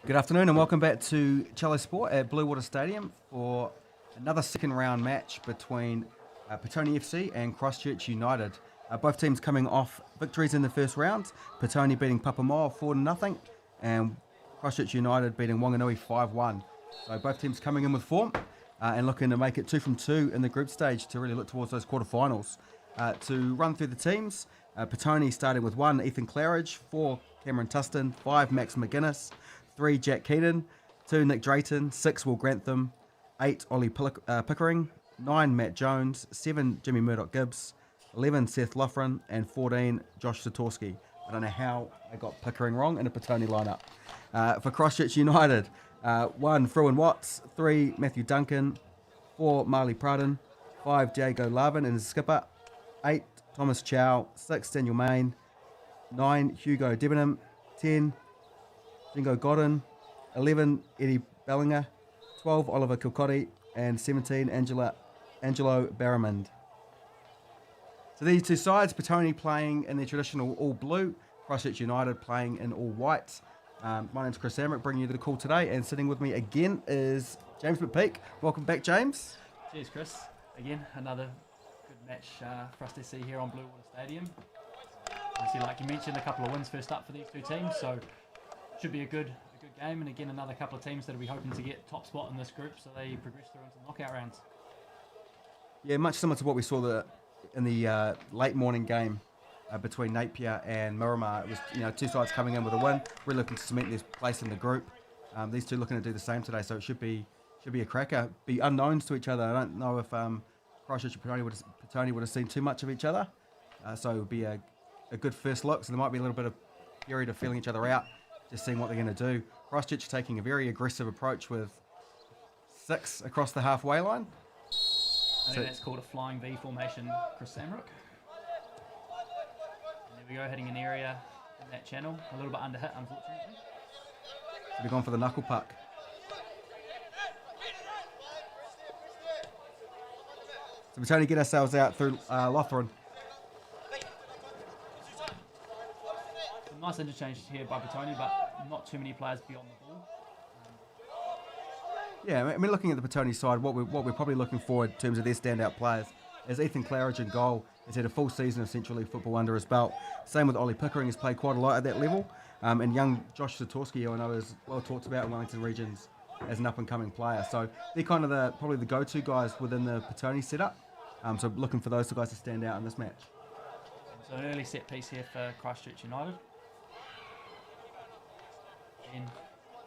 Good afternoon and welcome back to Cello Sport at Bluewater Stadium for another second round match between Petone FC and Christchurch United. Both teams coming off victories in the first round, Petone beating Papamoa 4-0 and Christchurch United beating Wanganui 5-1. So both teams coming in with form and looking to make it 2 from 2 in the group stage to really look towards those quarterfinals. To run through the teams, Petone starting with 1 Ethan Claridge, 4 Cameron Tustin, 5 Max McGuinness, 3 Jack Keenan, 2 Nick Drayton, 6 Will Grantham, 8 Ollie Pickering, 9 Matt Jones, 7 Jimmy Murdoch-Gibbs, 11 Seth Loughran, and 14 Josh Satorski. I don't know how I got Pickering wrong in a Petone lineup. For Christchurch United, 1 Fruin Watts, 3 Matthew Duncan, 4 Marley Pradhan, 5 Diego Lavin and his skipper, 8 Thomas Chow, 6 Daniel Main, 9 Hugo Debenham, 10 Jingo Godden, 11 Eddie Bellinger, 12 Oliver Kilcotti, and 17 Angelo Barramond. So these two sides, Petone playing in their traditional all blue, Christchurch United playing in all white. My name's Chris Amrick, bringing you to the call today, and sitting with me again is James McPeak. Welcome back, James. Cheers, Chris. Again, another good match for us to see here on Bluewater Stadium. Obviously, like you mentioned, a couple of wins first up for these two teams, so should be a good game. And again, another couple of teams that will be hoping to get top spot in this group, so they progress through into the knockout rounds. Yeah, much similar to what we saw in the late morning game between Napier and Miramar. It was two sides coming in with a win, really looking to cement their place in the group. These two looking to do the same today, so it should be a cracker. Be unknowns to each other. I don't know if Christchurch and Petone would have seen too much of each other, so it would be a good first look. So there might be a little bit of period of feeling each other out, just seeing what they're going to do. Christchurch taking a very aggressive approach with 6 across the halfway line. I think that's called a flying V formation, Chris Samrock. There we go, hitting an area in that channel. A little bit under hit, unfortunately. They've gone for the knuckle puck. So we're trying to get ourselves out through Loughran. Nice interchange here by Petone, but not too many players beyond the ball. Yeah, I mean, looking at the Petone side, what we're probably looking for in terms of their standout players is Ethan Claridge in goal. He's had a full season of Central League football under his belt. Same with Ollie Pickering, he's played quite a lot at that level. And young Josh Satorski, who I know is well talked about in Wellington Regions as an up-and-coming player. So they're kind of probably the go-to guys within the Petone setup. So looking for those two guys to stand out in this match. So an early set piece here for Christchurch United. And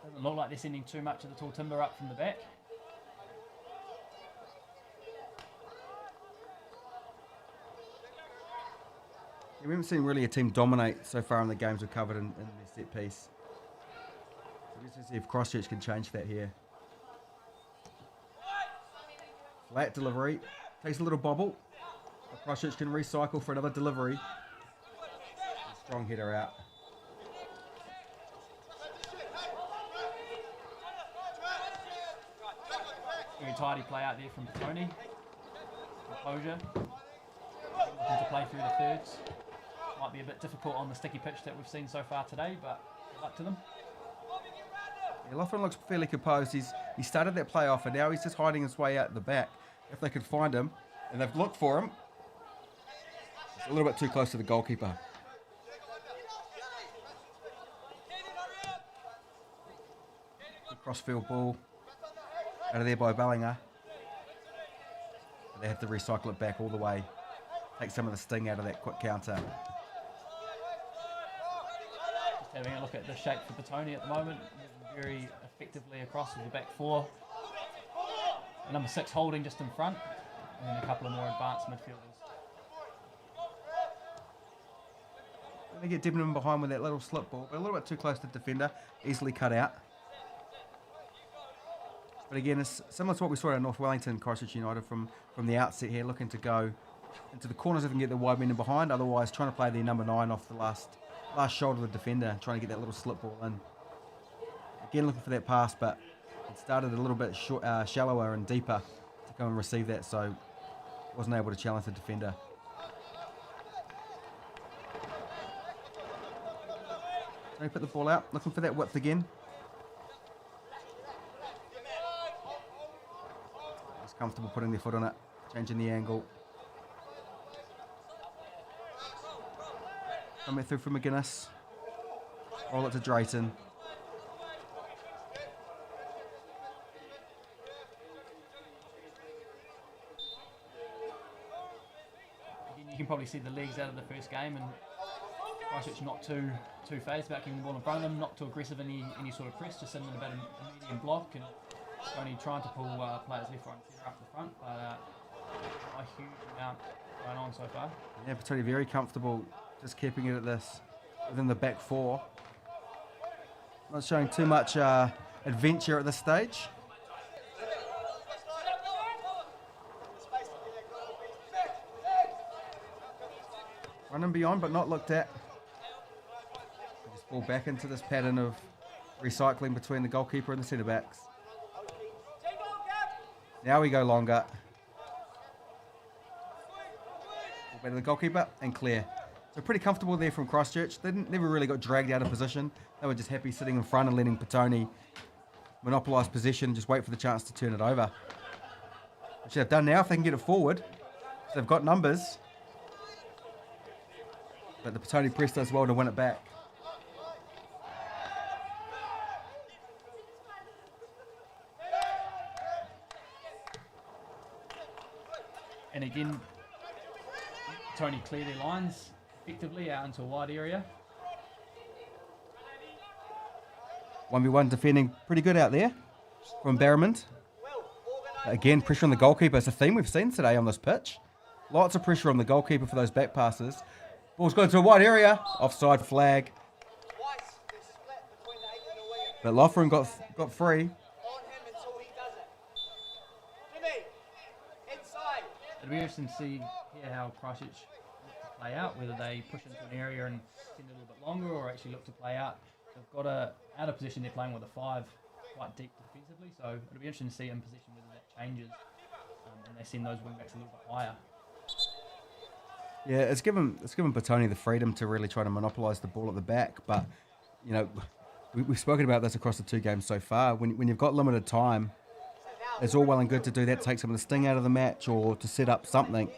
doesn't look like they're sending too much of the tall timber up from the back. Yeah, we haven't seen really a team dominate so far in the games we've covered in their set piece. So let's see if Christchurch can change that here. Flat delivery, takes a little bobble. But Christchurch can recycle for another delivery. Strong header out. Very tidy play out there from Petone. Composure. Looking to play through the thirds. Might be a bit difficult on the sticky pitch that we've seen so far today, but good luck to them. Yeah, Loughran looks fairly composed. He started that play off and now he's just hiding his way out the back. If they could find him, and they've looked for him, it's a little bit too close to the goalkeeper. Good crossfield ball. Out of there by Bellinger. They have to recycle it back all the way. Take some of the sting out of that quick counter. Just having a look at the shape for Petone at the moment. Moving very effectively across with the back four. Number 6 holding just in front. And then a couple of more advanced midfielders. They get Debenham behind with that little slip ball, but a little bit too close to the defender. Easily cut out. But again, it's similar to what we saw at North Wellington, Christchurch United from the outset here, looking to go into the corners if they can get the wide men in behind. Otherwise, trying to play their number 9 off the last shoulder of the defender, trying to get that little slip ball in. Again, looking for that pass, but it started a little bit shallower and deeper to come and receive that, so wasn't able to challenge the defender. So he put the ball out, looking for that width again. comfortable putting their foot on it, changing the angle. Coming through from McGuinness. Roll it to Drayton. Again, you can probably see the legs out of the first game, and Christchurch not too phased about keeping the ball in front of them, not too aggressive in any sort of press, just sitting in about a medium block and only trying to pull players left, right and centre up the front, but not a huge amount going on so far. Yeah, Petone very comfortable just keeping it at this within the back four. Not showing too much adventure at this stage. Running beyond but not looked at. Just fall back into this pattern of recycling between the goalkeeper and the centre backs. Now we go longer. Ball back to the goalkeeper and clear. So pretty comfortable there from Christchurch. They never really got dragged out of position. They were just happy sitting in front and letting Petone monopolise possession and just wait for the chance to turn it over. Which they've done now if they can get it forward. So they've got numbers. But the Petone press does well to win it back. And again, Petone clear their lines effectively out into a wide area. 1v1 defending pretty good out there from Barrowman. Again, pressure on the goalkeeper. It's a theme we've seen today on this pitch. Lots of pressure on the goalkeeper for those back passes. Ball's gone to a wide area. Offside flag. But Loughran got free. It'll be interesting to see here how Christchurch look to play out, whether they push into an area and extend a little bit longer or actually look to play out. They've got out of position, they're playing with a 5 quite deep defensively, so it'll be interesting to see in position whether that changes and they send those wing backs a little bit higher. Yeah, it's given Petone the freedom to really try to monopolise the ball at the back, but you know, we've spoken about this across the 2 games so far. When you've got limited time, it's all well and good to do that, take some of the sting out of the match or to set up something,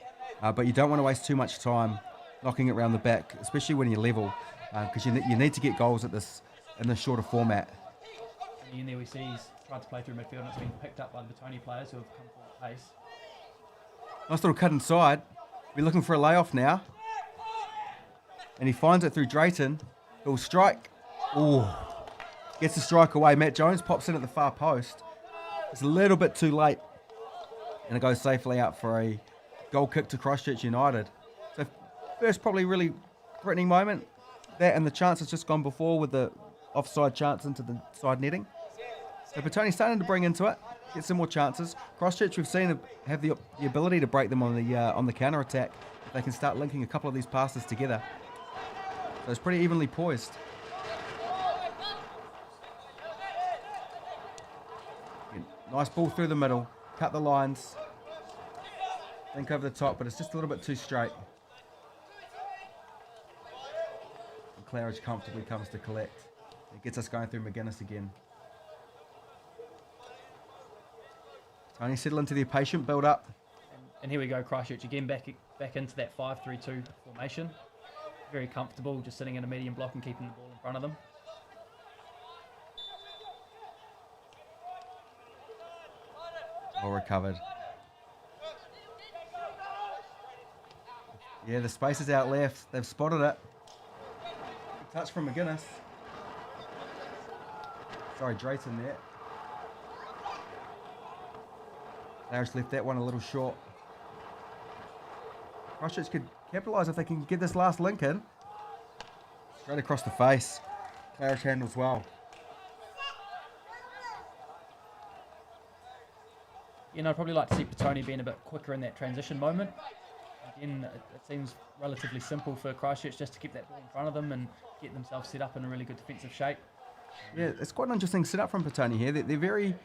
but you don't want to waste too much time knocking it around the back, especially when you're level, because you need to get goals at this in this shorter format. And again, there we see he's tried to play through midfield and it's been picked up by the Petone players who have come forward pace. Nice little cut inside. We're looking for a layoff now, and he finds it through Drayton. He'll strike. Ooh, gets the strike away. Matt Jones pops in at the far post. It's a little bit too late, and it goes safely out for a goal kick to Christchurch United. So first probably really threatening moment. That and the chance has just gone before with the offside chance into the side netting. So Petone's starting to bring into it, get some more chances. Christchurch we've seen have the ability to break them on the counter attack. If they can start linking a couple of these passes together. So it's pretty evenly poised. Nice ball through the middle, cut the lines, think over the top, but it's just a little bit too straight. And Claridge comfortably comes to collect. It gets us going through McGuinness again. Tony settle into their patient build up. And here we go, Christchurch again back into that 5-3-2 formation. Very comfortable, just sitting in a medium block and keeping the ball in front of them. Well recovered. Yeah, the space is out left. They've spotted it. Good touch from McGuinness. Sorry, Drayton there. Larry's left that one a little short. Christchurch could capitalise if they can get this last link in. Straight across the face. Claridge handles well. You know, I'd probably like to see Petone being a bit quicker in that transition moment. Again, it seems relatively simple for Christchurch just to keep that ball in front of them and get themselves set up in a really good defensive shape. Yeah, it's quite an interesting setup from Petone here. They're very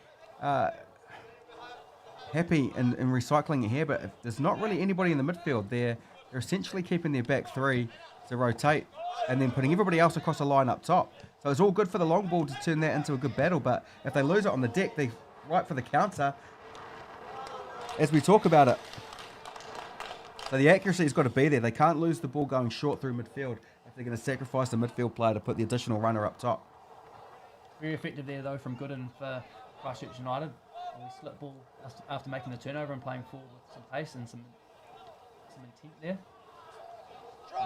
happy in recycling it here, but if there's not really anybody in the midfield, they're essentially keeping their back 3 to rotate and then putting everybody else across the line up top. So it's all good for the long ball to turn that into a good battle, but if they lose it on the deck, they're right for the counter. as we talk about it. So the accuracy's got to be there. They can't lose the ball going short through midfield if they're going to sacrifice the midfield player to put the additional runner up top. Very effective there, though, from Gooden for Christchurch United. We slip ball after making the turnover and playing forward with some pace and some intent there.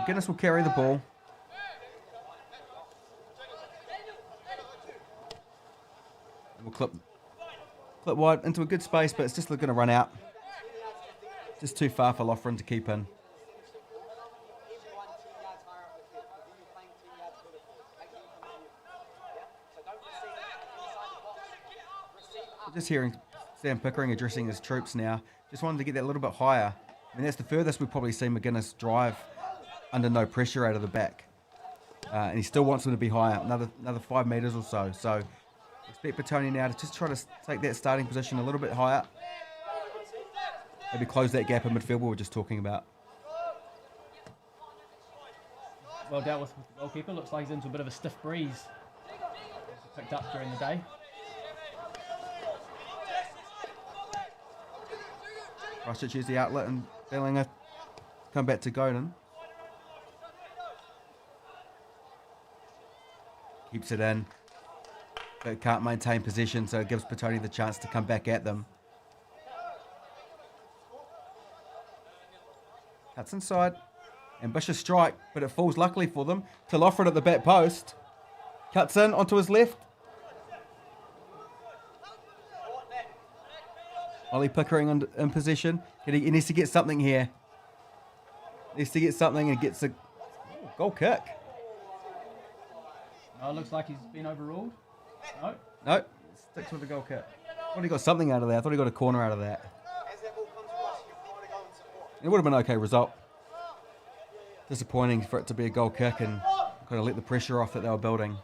Guinness will carry the ball. And we'll clip wide into a good space, but it's just going to run out. Just too far for Loughran to keep in. Just hearing Sam Pickering addressing his troops now. Just wanted to get that a little bit higher. I mean, that's the furthest we've probably seen McGuinness drive under no pressure out of the back. And he still wants them to be higher, another 5 metres or so. So expect Petone now to just try to take that starting position a little bit higher. Maybe close that gap in midfield we were just talking about. Well dealt with the goalkeeper. Looks like he's into a bit of a stiff breeze. Picked up during the day. Christchurch use the outlet and Bellinger come back to Godin. Keeps it in, but can't maintain possession, so it gives Petone the chance to come back at them. Cuts inside. Ambitious strike, but it falls luckily for them to Loughran at the back post. Cuts in onto his left. Ollie Pickering in position. He needs to get something here. Needs to get something and gets a goal kick. No, it looks like he's been overruled. No. No, sticks with the goal kick. I thought he got something out of that. I thought he got a corner out of that. It would have been an okay result. Disappointing for it to be a goal kick and kind of let the pressure off that they were building.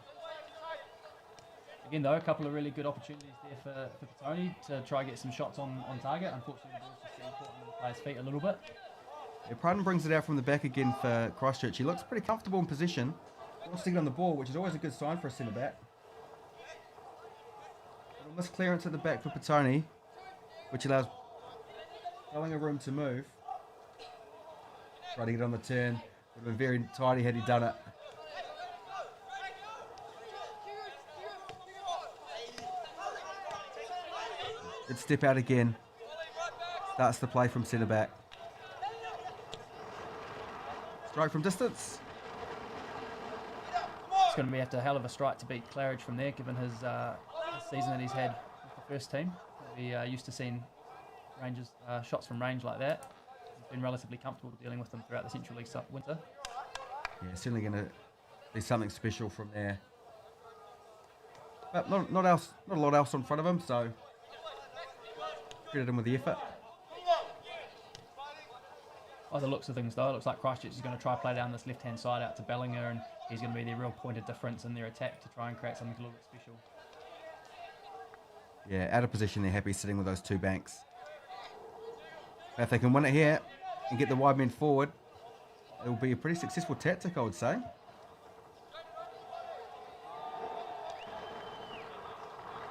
Again, though, a couple of really good opportunities there for Petone to try and get some shots on target. Unfortunately, the ball's just getting caught on the player's feet a little bit. Yeah, Pryden brings it out from the back again for Christchurch. He looks pretty comfortable in position. Wants to get on the ball, which is always a good sign for a centre-back. Little misclearance at the back for Petone, which allows Bellinger room to move. Try to get on the turn. Would have been very tidy had he done it. Good step out again. Starts the play from centre back. Strike from distance. It's going to have to have a hell of a strike to beat Claridge from there, given his season that he's had with the first team. He used to seeing shots from range like that. He's been relatively comfortable dealing with them throughout the Central League winter. Yeah, certainly going to be something special from there. But not a lot else in front of him, so credit him with the effort. By the looks of things, though, it looks like Christchurch is going to try to play down this left-hand side out to Bellinger, and he's going to be the real point of difference in their attack to try and create something a little bit special. Yeah, out of position, they're happy sitting with those two banks. If they can win it here and get the wide men forward, it will be a pretty successful tactic, I would say.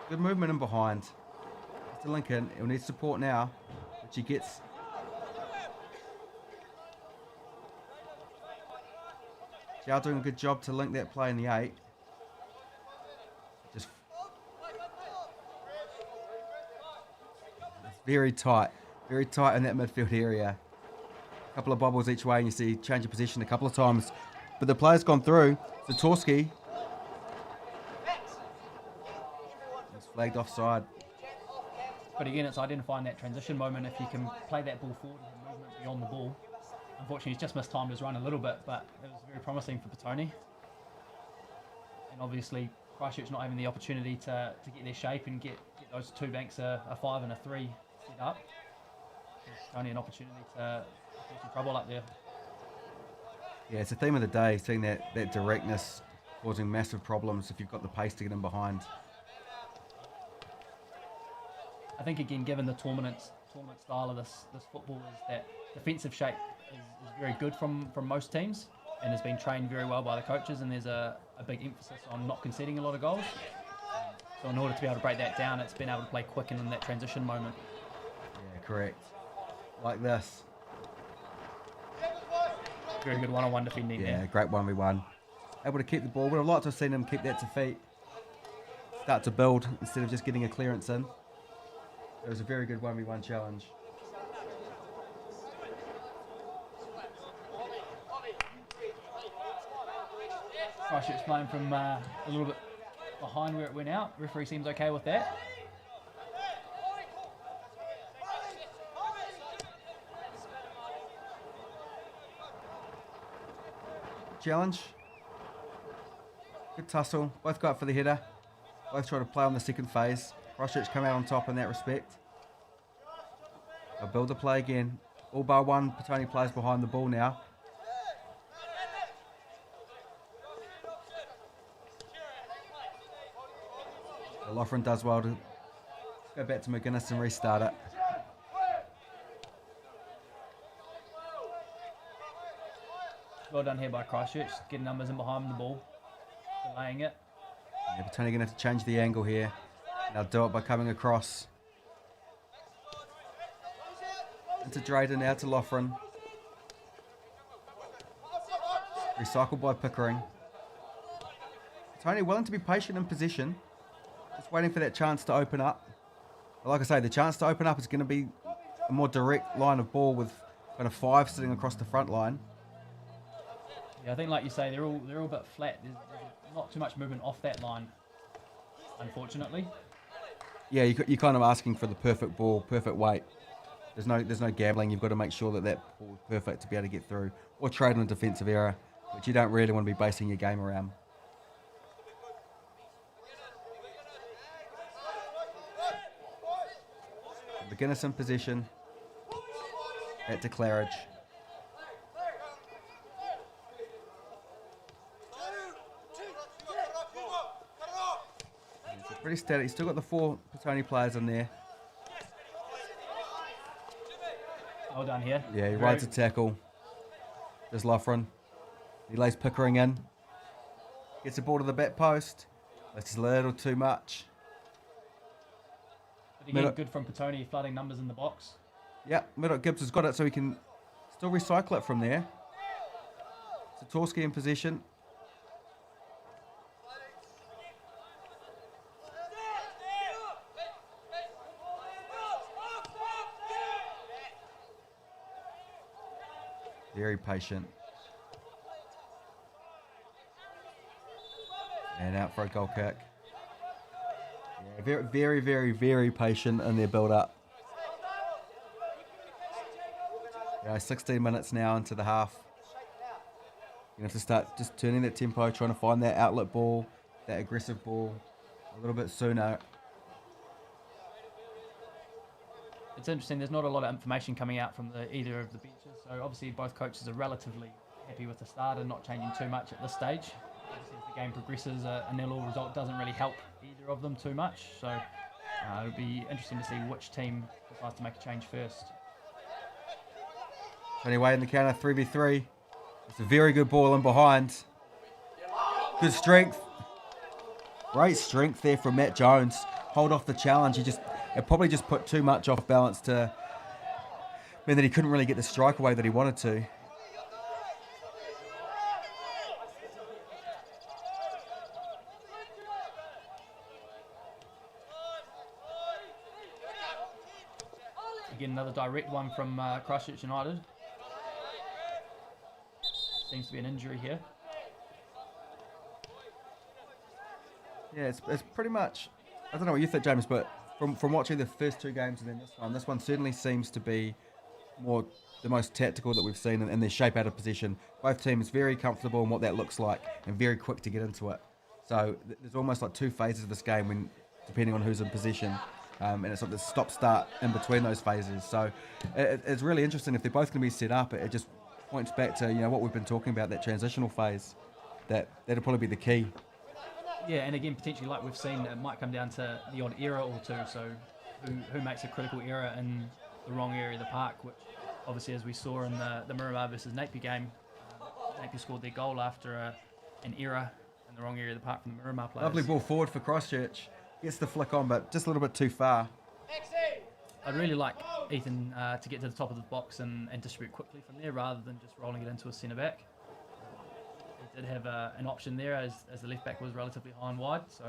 Good movement in behind. Mr. Lincoln, he'll need support now, which he gets. Chow doing a good job to link that play in the 8. Just very tight in that midfield area. A couple of bubbles each way, and you see change of position a couple of times. But the player's gone through. Zatorski is flagged offside. But again, it's identifying that transition moment. If you can play that ball forward and movement beyond the ball. Unfortunately, he's just mistimed his run a little bit, but it was very promising for Petone. And obviously, Christchurch not having the opportunity to get their shape and get those two banks, a 5 and a 3, set up. Petone an opportunity to get some trouble up there. Yeah, it's a theme of the day, seeing that directness causing massive problems if you've got the pace to get in behind. I think, again, given the tournament style of this football, is that defensive shape is very good from most teams and has been trained very well by the coaches, and there's a big emphasis on not conceding a lot of goals. So in order to be able to break that down, it's been able to play quick and in that transition moment. Yeah, correct. Like this. Very good one-on-one defending Yeah, there. great 1v1. Able to keep the ball. Would have liked to have seen him keep that to feet. Start to build instead of just getting a clearance in. It was a very good 1v1 challenge. Christchurch playing from a little bit behind where it went out. Referee seems okay with that. Challenge. Good tussle. Both go up for the header. Both try to play on the second phase. Christchurch come out on top in that respect. They'll build the play again. All bar one, Petone plays behind the ball now. Loughran does well to go back to McGuinness and restart it. Well done here by Christchurch, getting numbers in behind the ball, delaying it. Yeah, Petone going to have to change the angle here. They'll do it by coming across. Into Drayden, now to Loughran. Recycled by Pickering. Petone willing to be patient in position. Just waiting for that chance to open up. But like I say, the chance to open up is going to be a more direct line of ball with kind of 5 sitting across the front line. Yeah, I think like you say, they're all a bit flat. There's not too much movement off that line, unfortunately. Yeah, you're kind of asking for the perfect ball, perfect weight. There's no gambling. You've got to make sure that ball is perfect to be able to get through, or trade on a defensive error, which you don't really want to be basing your game around. McGuinness in position. Back to Claridge. It's pretty static. He's still got the 4 Petone players in there. Well done here. Yeah, he rides a tackle. There's Loughran. He lays Pickering in. Gets the ball to the back post. That's a little too much. But again, good from Petone, flooding numbers in the box. Yeah, Murdoch Gibbs has got it so he can still recycle it from there. Satorsky in position. Very patient. And out for a goal kick. Yeah, very, very, very, very patient in their build-up. 16 minutes now into the half. You have to start just turning that tempo, trying to find that outlet ball, that aggressive ball a little bit sooner. It's interesting, there's not a lot of information coming out from either of the benches, so obviously both coaches are relatively happy with the start and not changing too much at this stage. Obviously as the game progresses, a 0-0 result doesn't really help either of them too much, so it'll be interesting to see which team decides to make a change first. Anyway, in the counter, 3v3. It's a very good ball in behind. Good strength. Great strength there from Matt Jones. Hold off the challenge. It probably just put too much off balance to mean that he couldn't really get the strike away that he wanted to. Again, another direct one from Christchurch United. Seems to be an injury here. Yeah, it's pretty much, I don't know what you think, James, but from watching the first 2 games and then this one certainly seems to be the most tactical that we've seen in their shape out of position. Both teams very comfortable in what that looks like and very quick to get into it. So there's almost like 2 phases of this game depending on who's in position. And it's like the stop-start in between those phases. So it's really interesting if they're both going to be set up. It just points back to what we've been talking about, that transitional phase. That'll probably be the key. Yeah, and again, potentially, like we've seen, it might come down to the odd error or two. So, who makes a critical error in the wrong area of the park? Which, obviously, as we saw in the Miramar versus Napier game, Napier scored their goal after an error in the wrong area of the park from the Miramar players. Lovely ball forward for Christchurch. Gets the flick on, but just a little bit too far. I'd really like Ethan to get to the top of the box and distribute quickly from there rather than just rolling it into a centre back. He did have an option there as the left back was relatively high and wide, so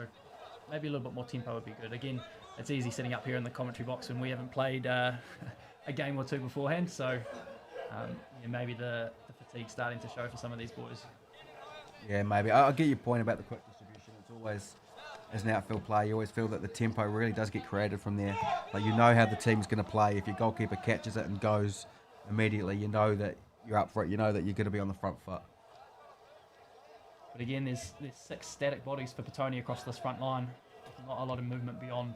maybe a little bit more tempo would be good. Again, it's easy sitting up here in the commentary box when we haven't played a game or two beforehand, so yeah, maybe the fatigue's starting to show for some of these boys. Yeah, maybe. I'll get your point about the quick distribution. It's always, as an outfield player, you always feel that the tempo really does get created from there. Like, you know how the team's going to play. If your goalkeeper catches it and goes immediately, you know that you're up for it. You know that you're going to be on the front foot. But again, there's 6 static bodies for Petone across this front line. Not a lot of movement beyond.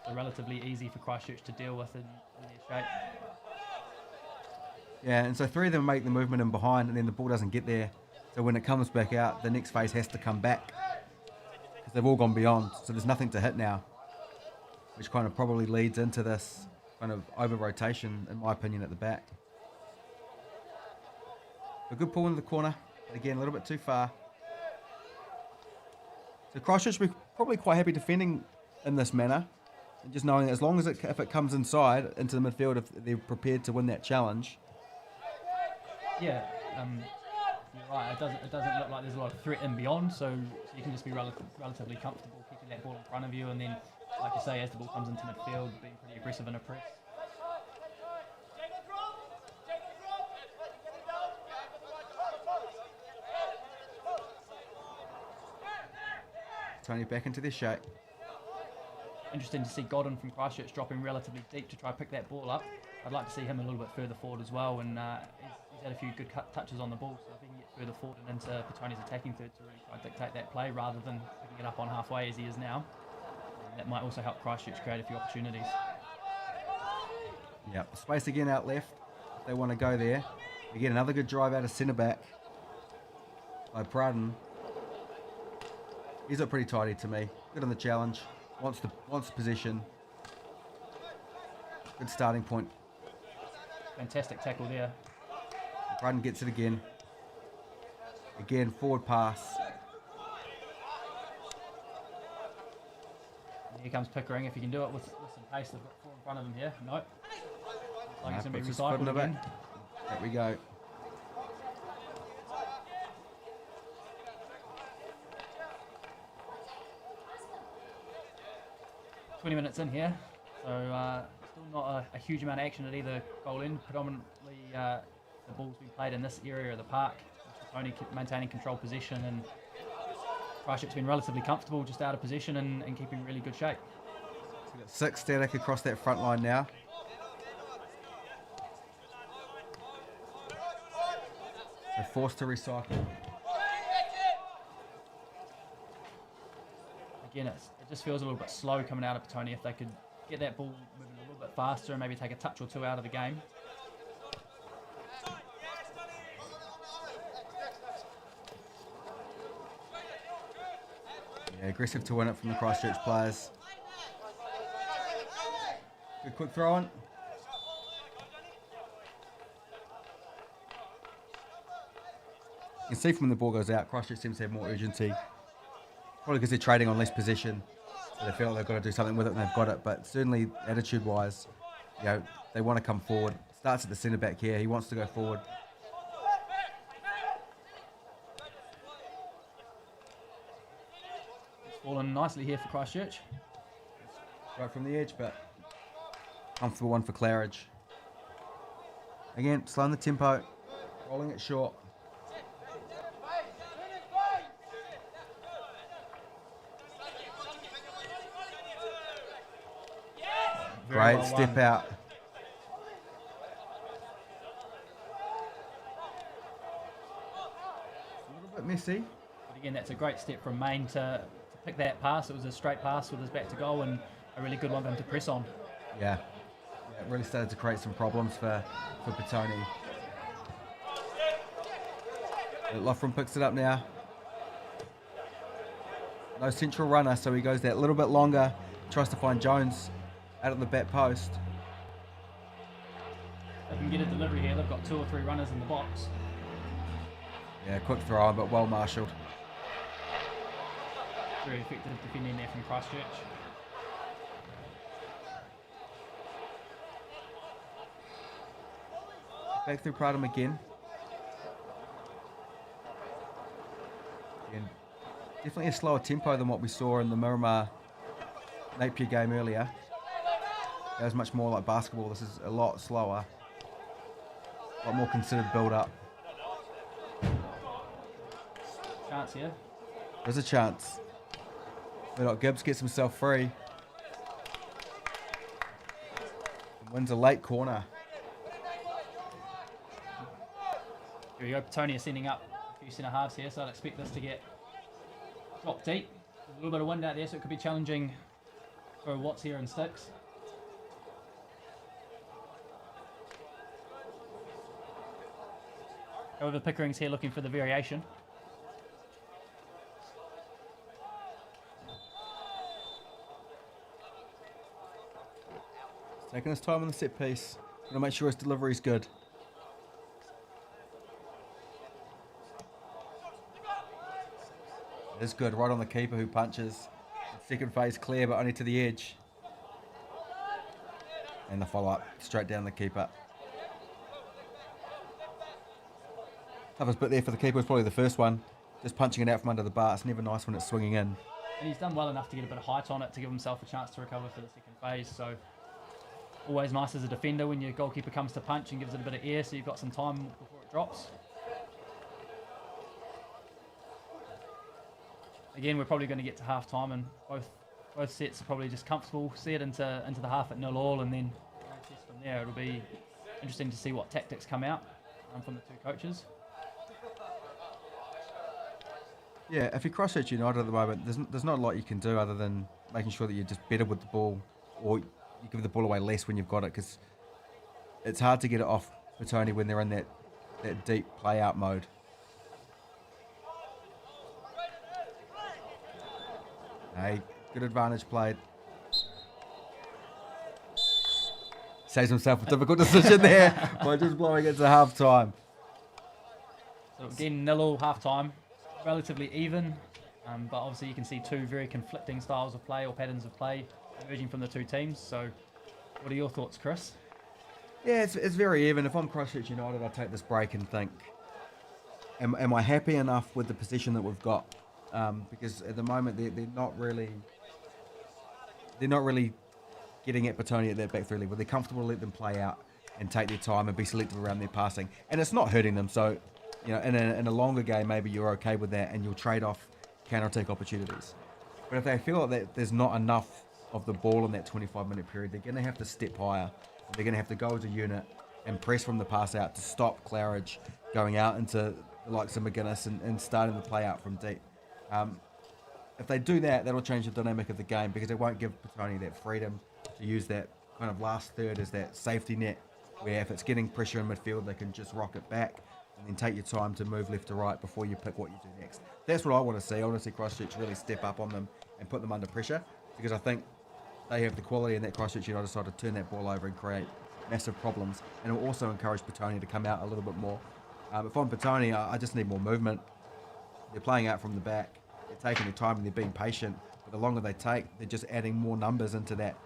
So relatively easy for Christchurch to deal with in their shape. Yeah, and so 3 of them make the movement in behind, and then the ball doesn't get there. So when it comes back out, the next phase has to come back because they've all gone beyond. So there's nothing to hit now, which kind of probably leads into this kind of over-rotation, in my opinion, at the back. A good pull into the corner. Again, a little bit too far. So Christchurch will be probably quite happy defending in this manner. And just knowing that as long as if it comes inside into the midfield, if they're prepared to win that challenge. Yeah, you're right. It doesn't look like there's a lot of threat in beyond, so you can just be relatively comfortable keeping that ball in front of you, and then, like you say, as the ball comes into midfield, being pretty aggressive in a press. Tony back into their shape. Interesting to see Godden from Christchurch dropping relatively deep to try to pick that ball up. I'd like to see him a little bit further forward as well, and he's had a few good touches on the ball, so if he can get further forward and into Petone's attacking third to really try to dictate that play rather than picking it up on halfway as he is now. That might also help Christchurch create a few opportunities. Yep, space again out left if they want to go there. Again, another good drive out of centre back by Pradden. He's looked pretty tidy to me. Good on the challenge. Wants the position. Good starting point. Fantastic tackle there. Pradden gets it again. Again, forward pass. And here comes Pickering. If he can do it with some pace, they've got 4 in front of him here. Nope. Looks like it's going to be recycled again. There we go. Minutes in here, so still not a huge amount of action at either goal end. Predominantly the ball's been played in this area of the park, only maintaining control possession, and Christchurch's been relatively comfortable just out of position and keeping really good shape. So we've got 6 static across that front line now. They're forced to recycle. Again, it just feels a little bit slow coming out of Petone. If they could get that ball moving a little bit faster and maybe take a touch or 2 out of the game. Yeah, aggressive to win it from the Christchurch players. Good quick throw on. You can see from when the ball goes out, Christchurch seems to have more urgency. Probably because they're trading on less possession, so they feel like they've got to do something with it and they've got it. But certainly, attitude-wise, you know, they want to come forward. Starts at the centre back here. He wants to go forward. It's fallen nicely here for Christchurch. Right from the edge, but comfortable one for Claridge. Again, slowing the tempo, rolling it short. Great well step won. out. A little bit messy. But again, that's a great step from Main to pick that pass. It was a straight pass with his back to goal and a really good one for him to press on. Yeah, it really started to create some problems for Petone. Loughran picks it up now. No central runner, so he goes that little bit longer. Tries to find Jones out at the back post. They can get a delivery here. They've got 2 or 3 runners in the box. Yeah, quick throw, but well marshalled. Very effective defending there from Christchurch. Back through Pradham again. Again, definitely a slower tempo than what we saw in the Miramar Napier game earlier. That was much more like basketball. This is a lot slower. A lot more considered build-up. Chance here. There's a chance. Murdoch Gibbs gets himself free. And wins a late corner. Here we go. Petone sending up a few centre halves here, so I'd expect this to get dropped deep. There's a little bit of wind out there, so it could be challenging for Watts here and Sticks. However, Pickering's here looking for the variation. Taking his time on the set piece. Going to make sure his delivery's good. It is good, right on the keeper who punches. Second phase clear, but only to the edge. And the follow-up, straight down the keeper. Toughest bit there for the keeper was probably the first one. Just punching it out from under the bar. It's never nice when it's swinging in. And he's done well enough to get a bit of height on it to give himself a chance to recover for the second phase. So always nice as a defender when your goalkeeper comes to punch and gives it a bit of air, so you've got some time before it drops. Again, we're probably going to get to half time, and both sets are probably just comfortable. See it into the half at 0-0, and then from there. It'll be interesting to see what tactics come out from the two coaches. Yeah, if you're Christchurch United at the moment, there's not a lot you can do other than making sure that you're just better with the ball, or you give the ball away less when you've got it, because it's hard to get it off Petone when they're in that deep play-out mode. Hey, good advantage played. Saves himself a difficult decision there by just blowing it to half-time. So again, 0-0 half-time. Relatively even, but obviously you can see two very conflicting styles of play or patterns of play emerging from the two teams. So what are your thoughts, Chris? Yeah, it's very even. If I'm Christchurch United, I take this break and think, am I happy enough with the position that we've got? Because at the moment they're not really getting at Petone at that back three level. They're comfortable to let them play out and take their time and be selective around their passing, and it's not hurting them. So, you know, in a longer game, maybe you're okay with that, and you'll trade off counter-attack opportunities. But if they feel like that there's not enough of the ball in that 25-minute period, they're going to have to step higher. They're going to have to go as a unit and press from the pass out to stop Claridge going out into the likes of McGuinness and starting the play out from deep. If they do that, that'll change the dynamic of the game, because it won't give Petone that freedom to use that kind of last third as that safety net, where if it's getting pressure in midfield, they can just rock it back and then take your time to move left to right before you pick what you do next. That's what I want to see. I want to see Christchurch really step up on them and put them under pressure, because I think they have the quality in that Christchurch United side to turn that ball over and create massive problems. And it will also encourage Petone to come out a little bit more. If I'm Petone, I just need more movement. They're playing out from the back. They're taking their time and they're being patient. But the longer they take, they're just adding more numbers into that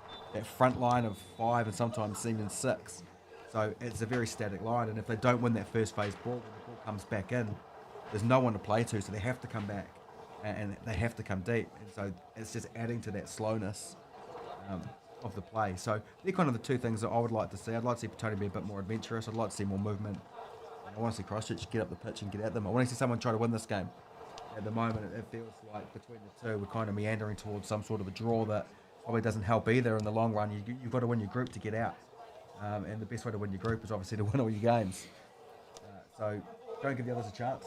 front line of 5 and sometimes even 6. So it's a very static line, and if they don't win that first phase ball, when the ball comes back in, there's no one to play to, so they have to come back and they have to come deep. And so it's just adding to that slowness of the play. So they're kind of the two things that I would like to see. I'd like to see Petone be a bit more adventurous. I'd like to see more movement. And I want to see Christchurch get up the pitch and get at them. I want to see someone try to win this game. At the moment, it feels like between the two, we're kind of meandering towards some sort of a draw that probably doesn't help either in the long run. You've got to win your group to get out. And the best way to win your group is obviously to win all your games. So don't give the others a chance.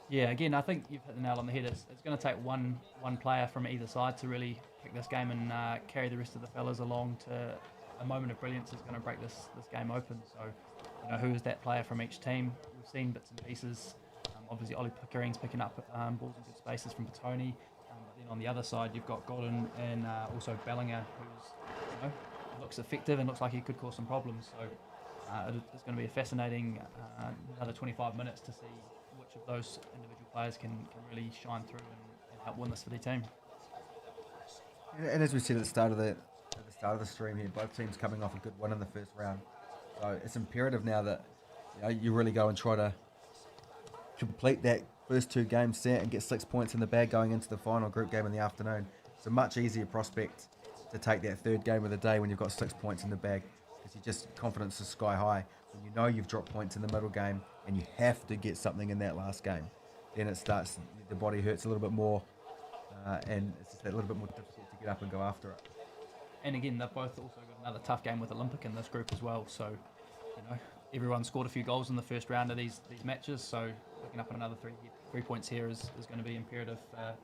Yeah, again, I think you've hit the nail on the head. It's going to take one player from either side to really pick this game and carry the rest of the fellas along to a moment of brilliance is going to break this game open. So, you know, who is that player from each team? We've seen bits and pieces. Obviously, Ollie Pickering's picking up balls in good spaces from Petone. But then on the other side, you've got Godden and also Bellinger, who's, you know, looks effective and looks like he could cause some problems. So it's going to be a fascinating another 25 minutes to see which of those individual players can really shine through and help win this for their team. And as we said at the start of the stream here, both teams coming off a good win in the first round. So it's imperative now that you really go and try to complete that first 2 game set and get 6 points in the bag going into the final group game in the afternoon. It's a much easier prospect to take that 3rd game of the day when you've got 6 points in the bag, because you just confidence is sky high. When you know you've dropped points in the middle game and you have to get something in that last game, then it starts, the body hurts a little bit more, and it's just a little bit more difficult to get up and go after it. And again, they've both also got another tough game with Olympic in this group as well. So, everyone scored a few goals in the first round of these matches. So picking up another 3 points here is going to be imperative for either of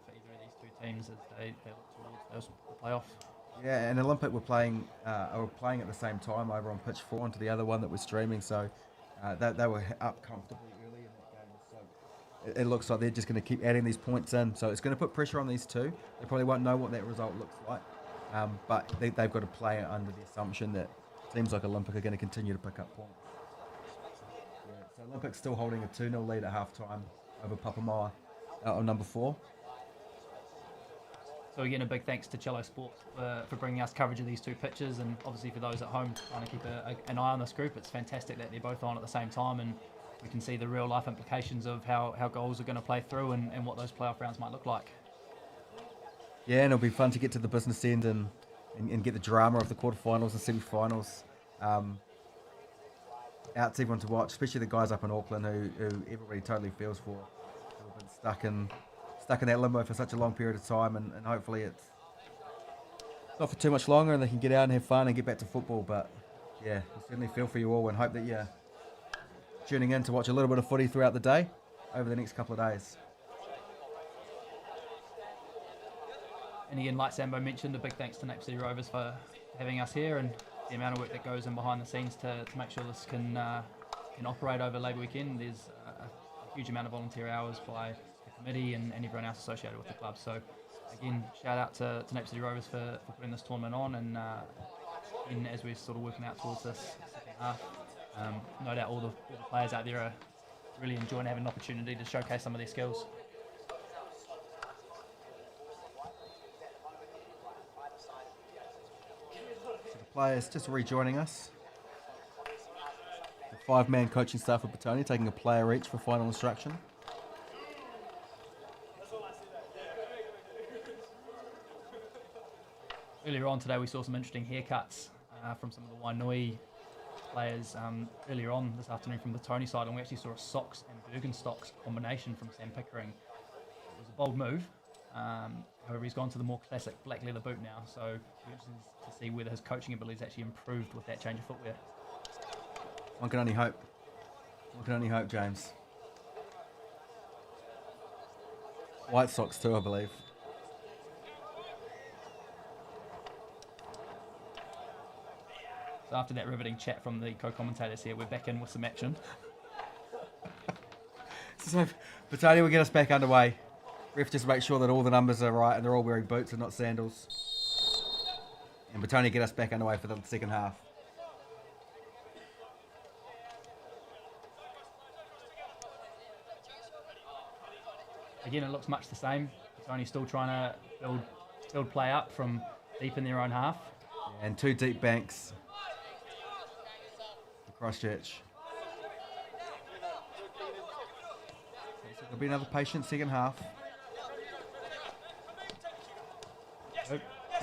these 2 teams as they look towards the playoff. Yeah, and Olympic were playing at the same time over on pitch 4 onto the other one that was streaming. So they were up comfortably early in that game. So it looks like they're just going to keep adding these points in. So it's going to put pressure on these 2. They probably won't know what that result looks like. But they've got to play it under the assumption that teams like Olympic are going to continue to pick up points. Yeah, so Olympic's still holding a 2-0 lead at half-time over Papamoa on number 4. So again, a big thanks to Cello Sports for bringing us coverage of these 2 pitches, and obviously for those at home trying to keep an eye on this group. It's fantastic that they're both on at the same time, and we can see the real life implications of how goals are going to play through and what those playoff rounds might look like. Yeah, and it'll be fun to get to the business end and get the drama of the quarterfinals and semi-finals out to everyone to watch, especially the guys up in Auckland who everybody totally feels for, who have been stuck in that limbo for such a long period of time, and hopefully it's not for too much longer and they can get out and have fun and get back to football. But yeah, we certainly feel for you all and hope that you're tuning in to watch a little bit of footy throughout the day over the next couple of days. And again, like Sambo mentioned, a big thanks to Napier Rovers for having us here, and the amount of work that goes in behind the scenes to make sure this can operate over Labour weekend. There's a huge amount of volunteer hours by the committee and everyone else associated with the club. So again, shout out to Napier Rovers for putting this tournament on, and as we're sort of working out towards this second half, no doubt all the players out there are really enjoying having an opportunity to showcase some of their skills. Players just rejoining us. The 5-man coaching staff of Petone taking a player each for final instruction. Earlier on today we saw some interesting haircuts from some of the Wainui players earlier on this afternoon from the Tony side, and we actually saw a socks and Bergenstocks combination from Sam Pickering. It was a bold move. However, he's gone to the more classic black leather boot now, so we're interested to see whether his coaching abilities actually improved with that change of footwear. One can only hope. One can only hope, James. White socks too, I believe. So after that riveting chat from the co-commentators here, we're back in with some action. So, Petone will get us back underway. Ref just make sure that all the numbers are right and they're all wearing boots and not sandals. And Petone get us back underway for the second half. Again, it looks much the same. Petone still trying to build play up from deep in their own half. And 2 deep banks for Christchurch. So there'll be another patient second half.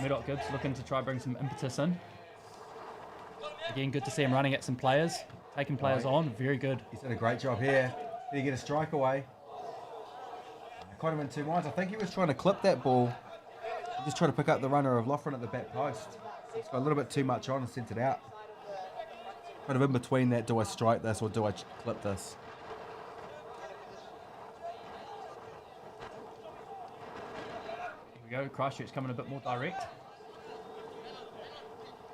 Murdoch Gibbs looking to try bring some impetus in. Again, good to see him running at some players, taking players on. Very good. He's done a great job here. Did he get a strike away? Caught him in 2 minds. I think he was trying to clip that ball. He just tried to pick up the runner of Loughran at the back post. He's got a little bit too much on and sent it out. Kind of in between that, do I strike this or do I clip this? Here we go, Christchurch coming a bit more direct.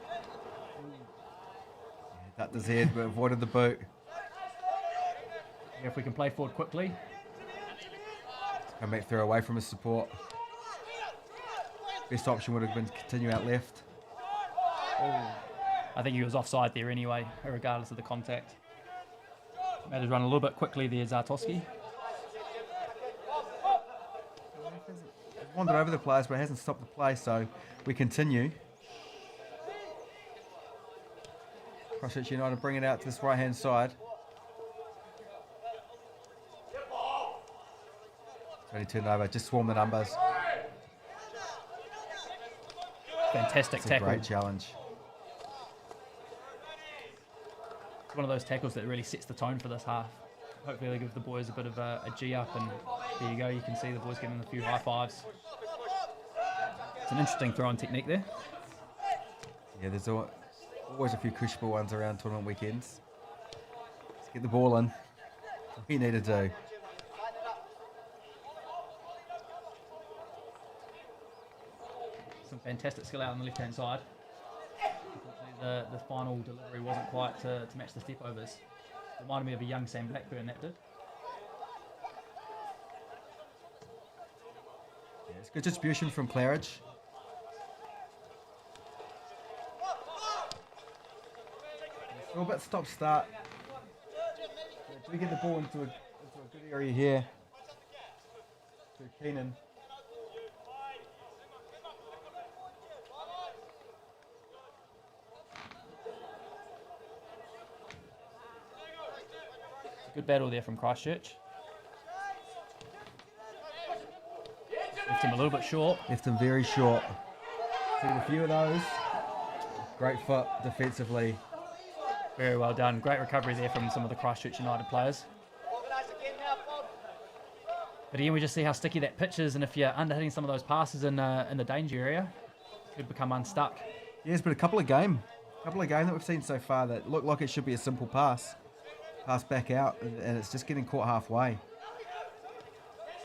Yeah, ducked his head but avoided the boot. If we can play forward quickly. Come back through away from his support. Best option would have been to continue out left. I think he was offside there anyway, regardless of the contact. Matters run a little bit quickly there, Zartowski. Wandered over the players, but hasn't stopped the play, so we continue. Christchurch United bring it out to this right-hand side. 22 over, just swarm the numbers. Fantastic It's a tackle. great challenge. It's one of those tackles that really sets the tone for this half. Hopefully they give the boys a bit of a G up, and there you go, you can see the boys getting a few high fives. It's an interesting throw-on technique there. Yeah, there's always a few crucible ones around tournament weekends. Let's get the ball in. That's what we need to do. Some fantastic skill out on the left-hand side. Unfortunately, the final delivery wasn't quite to match the step overs. Reminded me of a young Sam Blackburn, that did. Yeah, it's good distribution from Claridge. Still a bit stop-start. Do we get the ball into a good area here? To Keenan. Good battle there from Christchurch. Left him a little bit short. Left him very short. Seen a few of those. Great foot defensively. Very well done. Great recovery there from some of the Christchurch United players. But again, we just see how sticky that pitch is, and if you're under-hitting some of those passes in the danger area, it could become unstuck. Yeah, it's been a couple of game that we've seen so far that look like it should be a simple pass back out, and it's just getting caught halfway.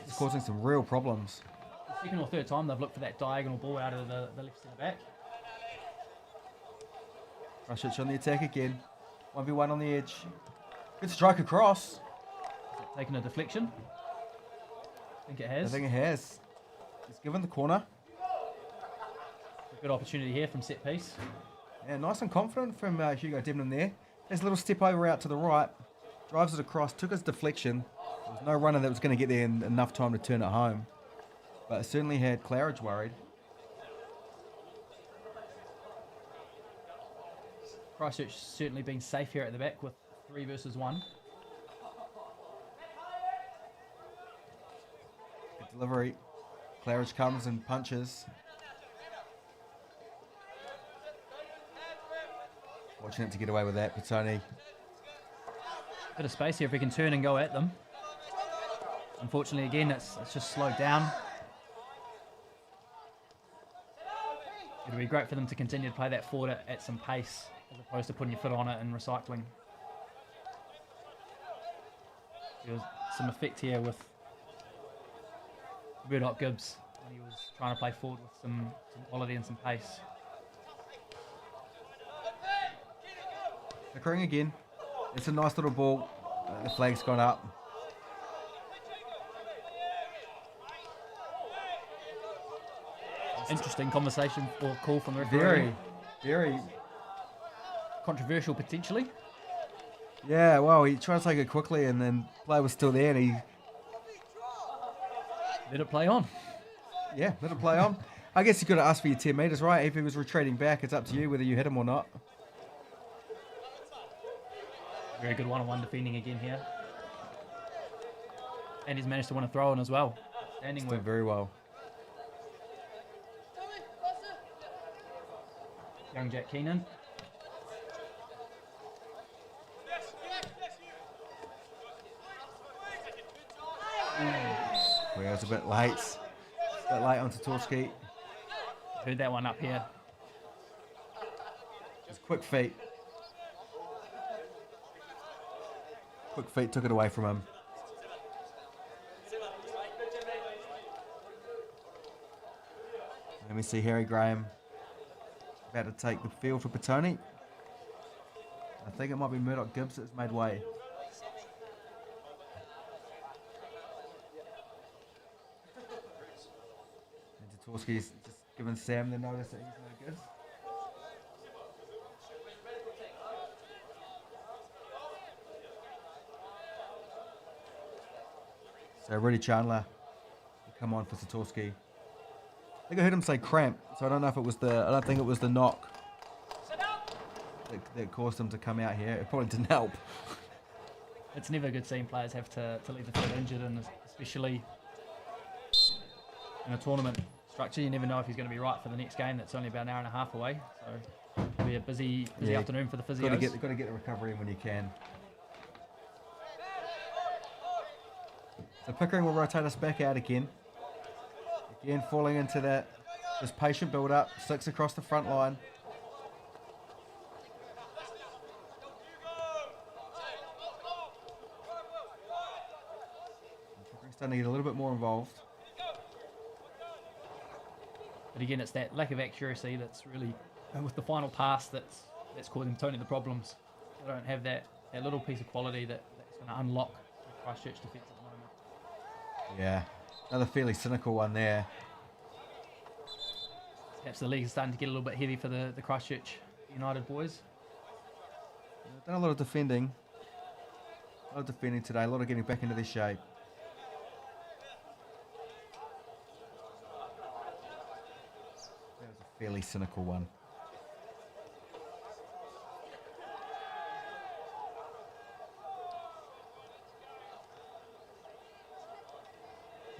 It's causing some real problems. The second or third time they've looked for that diagonal ball out of the left centre back. Christchurch on the attack again. 1v1 on the edge. Good strike across. Is it taking a deflection? I think it has. I think it has. It's given the corner. A good opportunity here from set piece. Yeah, nice and confident from Hugo Debnam there. There's a little step over out to the right. Drives it across, took his deflection. There was no runner that was going to get there in enough time to turn it home. But it certainly had Claridge worried. Christchurch certainly been safe here at the back with 3 versus 1. Good delivery. Claridge comes and punches. Fortunate to get away with that, Petone. Bit of space here if we can turn and go at them. Unfortunately, again, it's just slowed down. It'll be great for them to continue to play that forward at some pace, as opposed to putting your foot on it and recycling. There was some effect here with Murdoch Gibbs when he was trying to play forward with some quality and some pace. Occurring again. It's a nice little ball. The flag's gone up. Interesting conversation or call from the referee. Very. Controversial potentially. Yeah, well, he tried to take it quickly and then play was still there and he... Let it play on. Yeah, let it play on. I guess you got to ask for your 10 metres, right? If he was retreating back, it's up to you whether you hit him or not. Very good one-on-one defending again here. And he's managed to win a throw-in as well. Standing Doing work. very well. Young Jack Keenan. Well, it's a bit late. On Tatorski. Heard that one up here. Just quick feet. Quick feet took it away from him. Let me see Harry Graham about to take the field for Petone. I think it might be Murdoch Gibbs that's made way. And Tatorski's just given Sam the notice that he's no good. So Rudy Chandler will come on for Tatorski. I think I heard him say cramp, so I don't know if it was I don't think it was the knock that caused him to come out here. It probably didn't help. It's never good seeing players have to leave the field injured, and especially in a tournament structure, you never know if he's going to be right for the next game. That's only about an hour and a half away, so it'll be a busy afternoon for the physios. Got to get the recovery in when you can. So Pickering will rotate us back out again. Again, falling into this patient build-up. 6 across the front line. Pickering's starting to get a little bit more involved. But again, it's that lack of accuracy that's really, with the final pass, that's causing Tony the problems. They don't have that little piece of quality that's going to unlock the Christchurch defence at the moment. Yeah, another fairly cynical one there. Perhaps the league is starting to get a little bit heavy for the Christchurch United boys. Done a lot of defending. A lot of defending today, a lot of getting back into their shape. That was a fairly cynical one.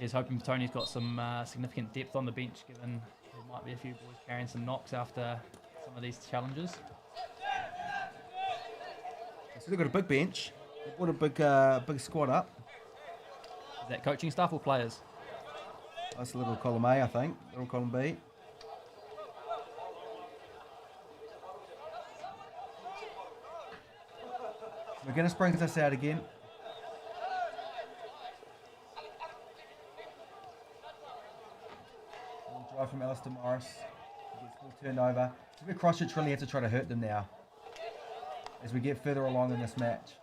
He's hoping Tony's got some significant depth on the bench, given there might be a few boys carrying some knocks after some of these challenges. So they've got a big bench. They've got a big squad up. Is that coaching staff or players? That's a little column A, I think. Little column B. McGuinness brings us out again. Drive from Alistair Morris. He gets full turned over. So Christchurch really have to try to hurt them now as we get further along in this match.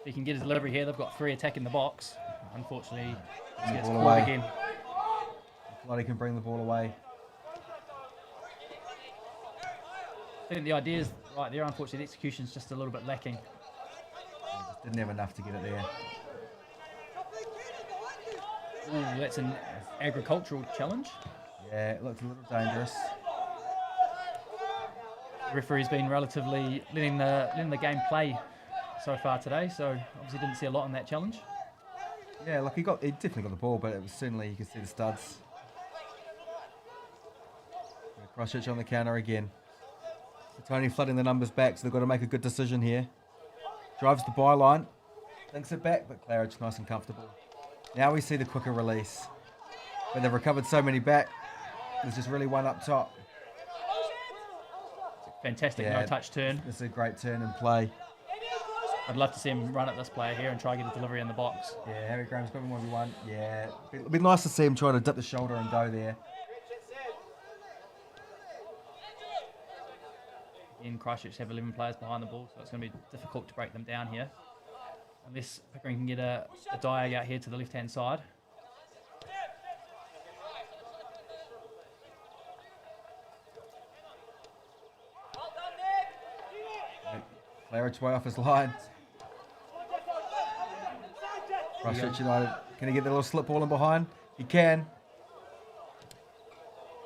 If he can get his delivery here, they've got 3 attacking the box. Unfortunately, he gets Ball caught away. again. Lottie can bring the ball away. I think the idea is right there. Unfortunately, the execution's just a little bit lacking. Just didn't have enough to get it there. Ooh, that's an agricultural challenge. Yeah, it looked a little dangerous. The referee's been relatively letting the game play so far today, so obviously didn't see a lot in that challenge. Yeah, look, he definitely got the ball, but it was certainly, you can see the studs. Christchurch on the counter again. Tony flooding the numbers back, so they've got to make a good decision here. Drives the byline, thinks it back, but Claridge nice and comfortable. Now we see the quicker release. But they've recovered so many back. There's just really one up top. Fantastic no-touch turn. This is a great turn and play. I'd love to see him run at this player here and try to get a delivery in the box. Yeah, Harry Graham's got 1v1. Yeah, it'd be nice to see him try to dip the shoulder and go there. Again, Christchurch have 11 players behind the ball, so it's going to be difficult to break them down here. Unless Pickering can get a diag out here to the left-hand side. Claridge way off his line. Christchurch United, can he get the little slip ball in behind? He can.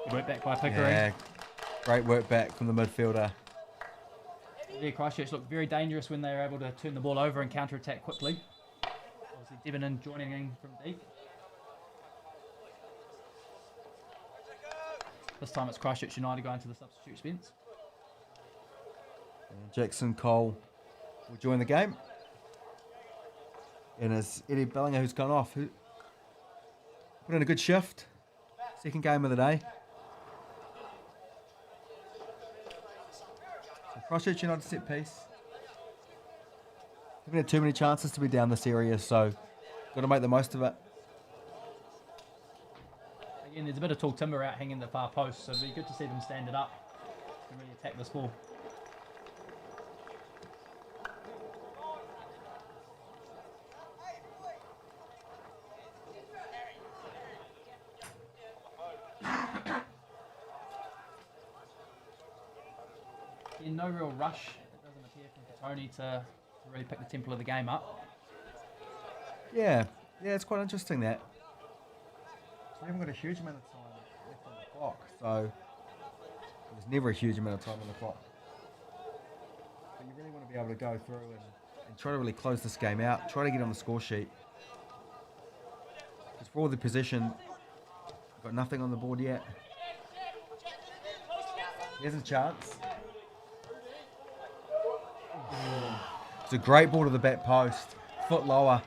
Good work back by Pickering. Yeah, great work back from the midfielder. Yeah, Christchurch looked very dangerous when they were able to turn the ball over and counter-attack quickly. Obviously Devonin joining in from deep. This time it's Christchurch United going to the substitute bench. Jackson Cole will join the game. And it's Eddie Bellinger who's gone off. Who put in a good shift. Second game of the day. Christchurch United set piece. Haven't had too many chances to be down this area, so got to make the most of it. Again, there's a bit of tall timber out hanging the far post, so it'd be good to see them stand it up and really attack this ball. In no real rush, it doesn't appear from Petone to really pick the tempo of the game up. Yeah, it's quite interesting that. So we haven't got a huge amount of time left on the clock, so there's never a huge amount of time on the clock. But you really want to be able to go through and try to really close this game out, try to get on the score sheet. Because for all the possession, got nothing on the board yet. Here's a chance. It's a great ball to the back post, foot lower.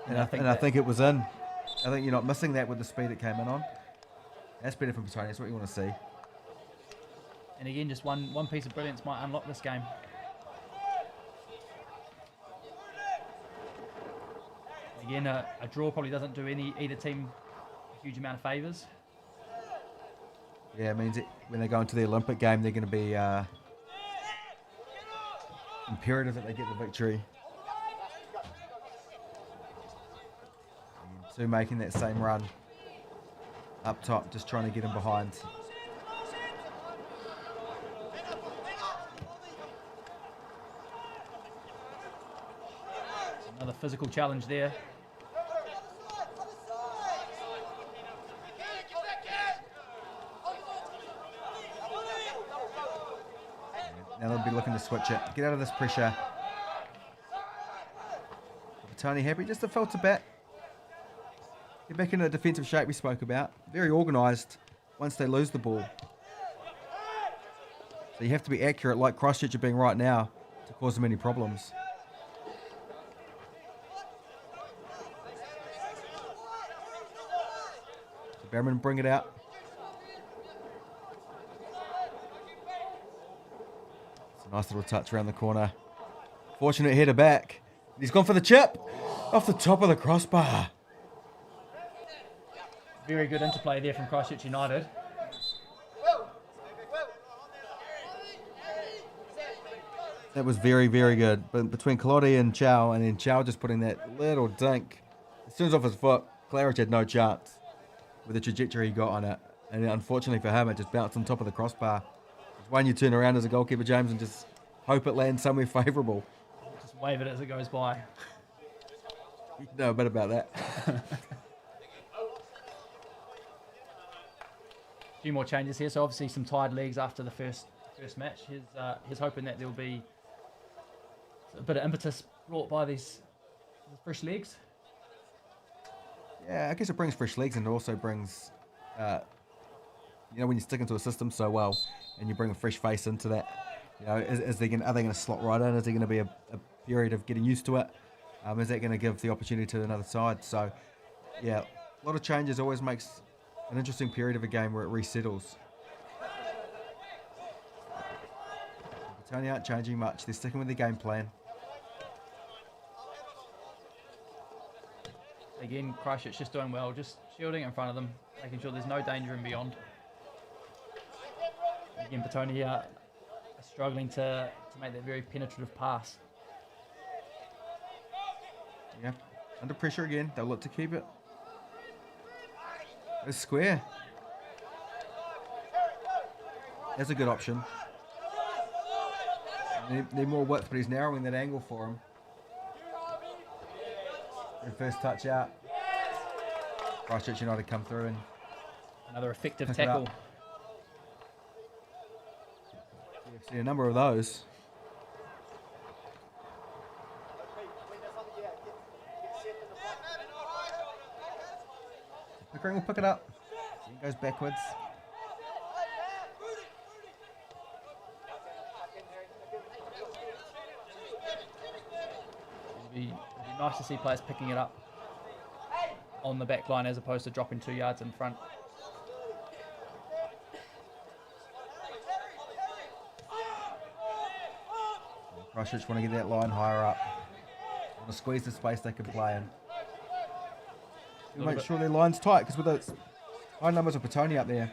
And I think it was in. I think you're not missing that with the speed it came in on. That's better from Petone. That's what you want to see. And again, just one piece of brilliance might unlock this game. Again, a draw probably doesn't do either team a huge amount of favours. Yeah, it means when they go into the Olympic game, they're going to be imperative that they get the victory. And two making that same run up top, just trying to get him behind. Another physical challenge there. Now they'll be looking to switch it. Get out of this pressure. Petone happy just to filter back. Get back into the defensive shape we spoke about. Very organised once they lose the ball. So you have to be accurate like Christchurch are being right now to cause them any problems. So Berman bring it out. Nice little touch around the corner. Fortunate header back. He's gone for the chip. Off the top of the crossbar. Very good interplay there from Christchurch United. That was very, very good. But between Kalodi and Chow, and then Chow just putting that little dink. As soon as off his foot, Claridge had no chance with the trajectory he got on it. And unfortunately for him, it just bounced on top of the crossbar. One you turn around as a goalkeeper, James, and just hope it lands somewhere favourable. Just wave it as it goes by. You know a bit about that. A few more changes here. So obviously some tied legs after the first match. He's hoping that there'll be a bit of impetus brought by these fresh legs. Yeah, I guess it brings fresh legs, and it also brings, when you stick into a system so well, and you bring a fresh face into that, are they going to slot right in? Is there going to be a period of getting used to it? Is that going to give the opportunity to another side? So, yeah, a lot of changes always makes an interesting period of a game where it resettles. Petone aren't changing much. They're sticking with the game plan. Again, Christchurch just doing well, just shielding in front of them, making sure there's no danger in beyond. Again, Petone here struggling to make that very penetrative pass. Yeah, under pressure again. They'll look to keep it. It's square. That's a good option. Need more width, but he's narrowing that angle for him. And first touch out. Christchurch United come through and another effective tackle. You've seen a number of those. Pickering will pick it up. He goes backwards. It'd be nice to see players picking it up on the back line as opposed to dropping 2 yards in front. Christchurch want to get that line higher up. Want to squeeze the space they can play in. Make sure their line's tight, because with those high numbers of Petone up there,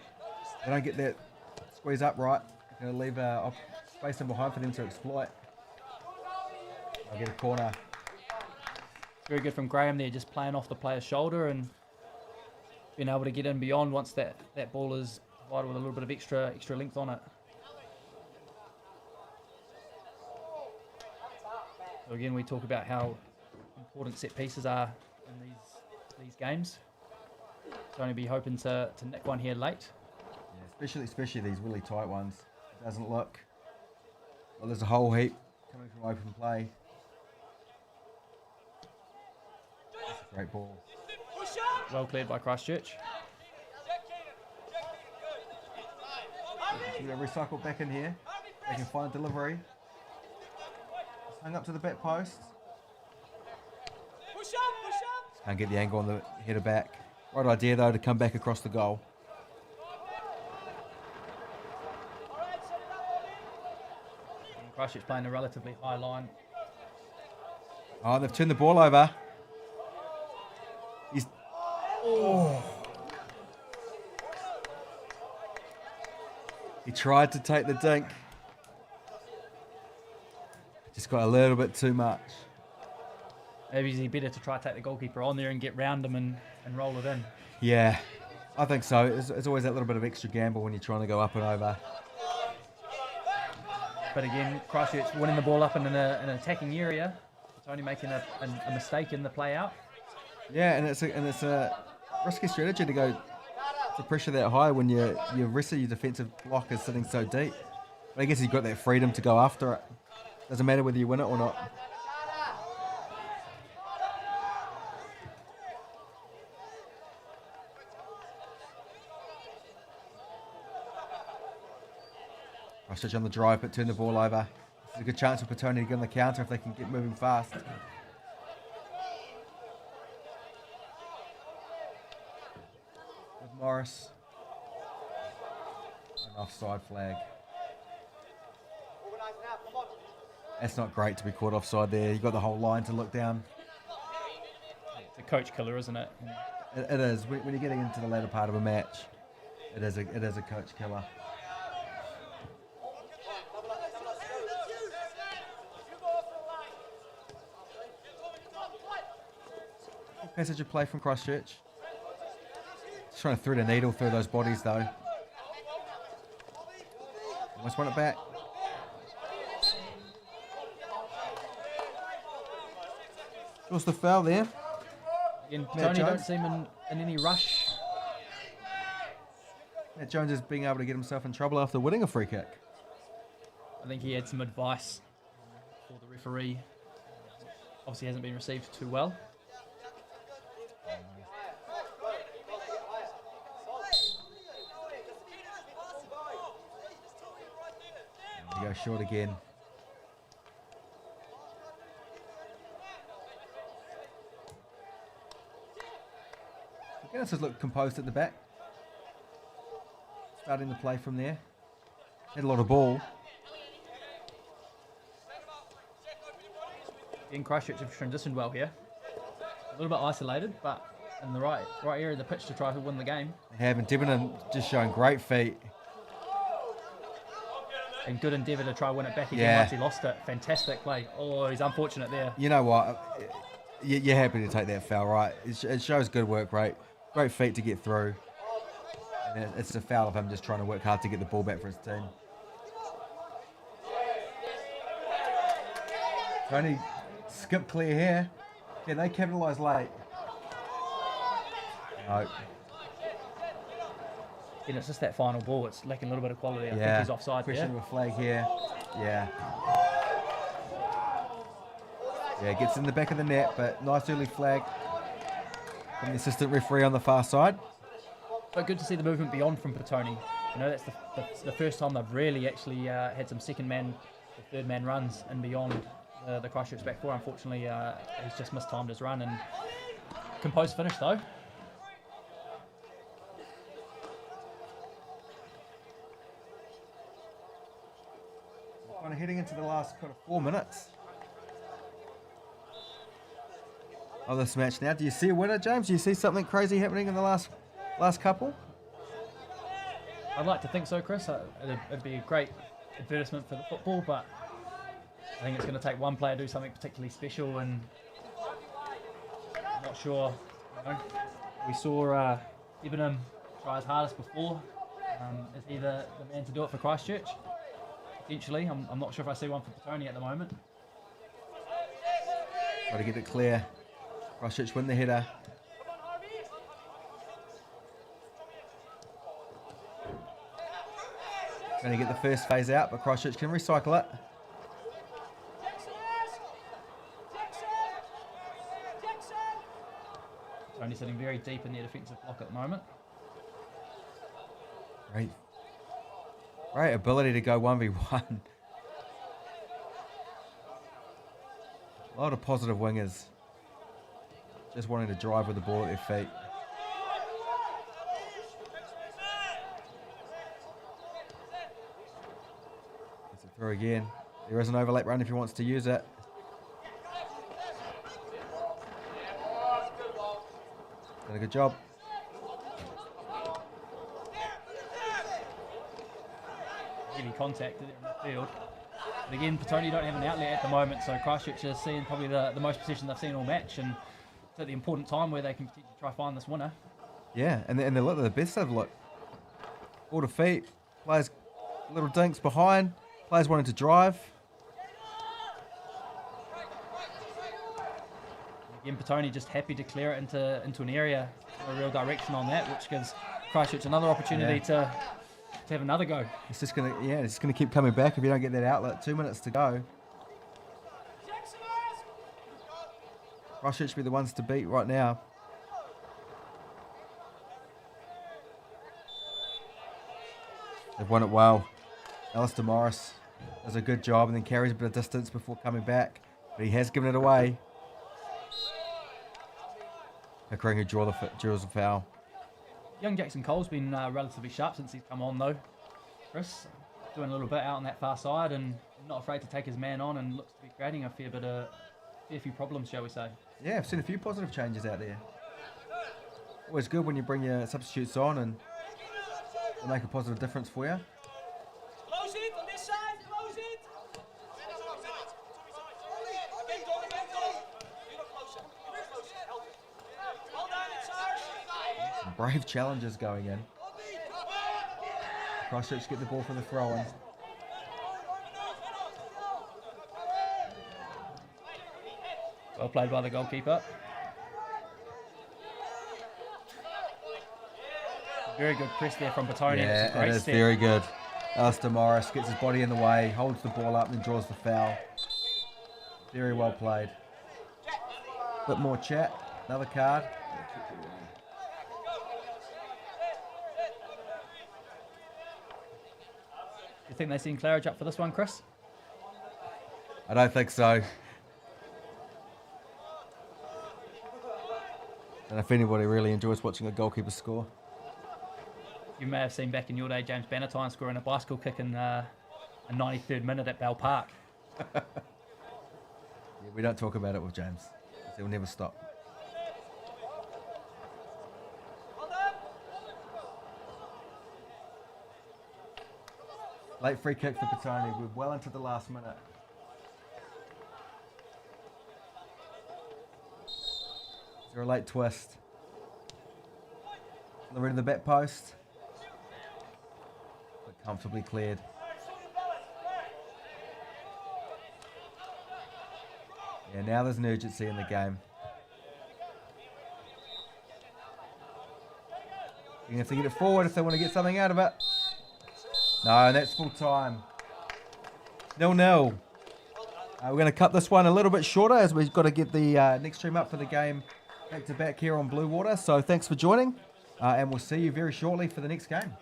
they don't get that squeeze up right. Going to leave space in behind for them to exploit. I'll get a corner. Very good from Graham there, just playing off the player's shoulder and being able to get in beyond once that ball is provided with a little bit of extra length on it. So again, we talk about how important set pieces are in these games. only be hoping to nick one here late. Yeah, especially these really tight ones. It doesn't look. Well, there's a whole heap coming from open play. That's a great ball. Well cleared by Christchurch. We're going to recycle back in here. They can find delivery. Just hung up to the back post. Can't get the angle on the header back. Right idea though to come back across the goal. And Christchurch playing a relatively high line. Oh, they've turned the ball over. He's. Oh. He tried to take the dink. Just got a little bit too much. Maybe it's better to try to take the goalkeeper on there and get round him and roll it in. Yeah, I think so. It's always that little bit of extra gamble when you're trying to go up and over. But again, Christchurch winning the ball up in an attacking area. It's only making a mistake in the play out. Yeah, and it's a risky strategy to go to pressure that high when your rest of your defensive block is sitting so deep. But I guess you've got that freedom to go after it. Doesn't matter whether you win it or not. Christchurch on the drive, but turn the ball over. There's a good chance for Petone to get on the counter if they can get moving fast. With Morris. An offside flag. That's not great to be caught offside there. You've got the whole line to look down. It's a coach killer, isn't it? It is. When you're getting into the latter part of a match, it is a coach killer. Passage of play from Christchurch. Just trying to thread a needle through those bodies though. Almost won it back. What's the foul there? Again, Tony don't seem in any rush. Matt Jones is being able to get himself in trouble after winning a free kick. I think he had some advice for the referee. Obviously hasn't been received too well. He goes short again. Guinness has looked composed at the back. Starting the play from there. Had a lot of ball. In Christchurch have transitioned well here. A little bit isolated, but in the right area of the pitch to try to win the game. They have, and Debenham just showing great feet. And good endeavour to try and win it back again once he lost it. Fantastic play. Oh, he's unfortunate there. You know what? You're happy to take that foul, right? It shows good work rate. Great feet to get through. And it's a foul of him just trying to work hard to get the ball back for his team. Tony skip clear here. Can they capitalise late? No. And it's just that final ball. It's lacking a little bit of quality. I think he's offside there. Question of a flag here. Yeah. Yeah, gets in the back of the net, but nice early flag from the assistant referee on the far side. But good to see the movement beyond from Petone. You know, that's the first time they've really actually had some second man or third man runs and beyond the Christchurch back four. Unfortunately, he's just mistimed his run and composed finish though. Kind of heading into the last kind of 4 minutes of this match now. Do you see a winner, James? Do you see something crazy happening in the last couple? I'd like to think so, Chris. It'd be a great advertisement for the football, but I think it's going to take one player to do something particularly special, and I'm not sure. You know, we saw Debenham try his hardest before. Is he the man to do it for Christchurch? Potentially. I'm not sure if I see one for Petone at the moment. Got to get it clear. Christchurch win the header. Going to get the first phase out, but Christchurch can recycle it. Only sitting very deep in their defensive block at the moment. Great ability to go 1v1. A lot of positive wingers. Just wanting to drive with the ball at their feet. Gets it through again. There is an overlap run if he wants to use it. Done a good job. Heavy contact in the field. But again, Petone don't have an outlet at the moment, so Christchurch is seeing probably the most possession they've seen all match, and it's at the important time where they can potentially try to find this winner. Yeah, and they're the best they've looked. Ball to feet, players little dinks behind, players wanting to drive. Again, Petone just happy to clear it into an area, a real direction on that, which gives Christchurch another opportunity to have another go. It's just gonna keep coming back if you don't get that outlet. 2 minutes to go. Christchurch be the ones to beat right now. They've won it well. Alistair Morris does a good job and then carries a bit of distance before coming back, but he has given it away. Pickering who draws a foul. Young Jackson Cole's been relatively sharp since he's come on though. Chris doing a little bit out on that far side and not afraid to take his man on, and looks to be creating a fair few problems, shall we say. Yeah, I've seen a few positive changes out there. Always good when you bring your substitutes on and they make a positive difference for you. Close it on this side, close it. Well done, it's ours. Some brave challenges going in. Christchurch get the ball for the throw-in. Well played by the goalkeeper. Very good press there from Petone. Yeah, it is very good. Alistair Morris gets his body in the way, holds the ball up and draws the foul. Very well played. Bit more chat. Another card. Do you think they've seen Claridge up for this one, Chris? I don't think so. And if anybody really enjoys watching a goalkeeper score. You may have seen back in your day James Bannatyne scoring a bicycle kick in the 93rd minute at Bell Park. Yeah, we don't talk about it with James. He'll never stop. Late free kick for Petone. We're well into the last minute. Is there a late twist? On the red of the back post. But comfortably cleared. Yeah, now there's an urgency in the game. You have to get it forward if they want to get something out of it. No, that's full time. 0-0. We're going to cut this one a little bit shorter as we've got to get the next stream up for the game back to back here on Bluewater. So thanks for joining, and we'll see you very shortly for the next game.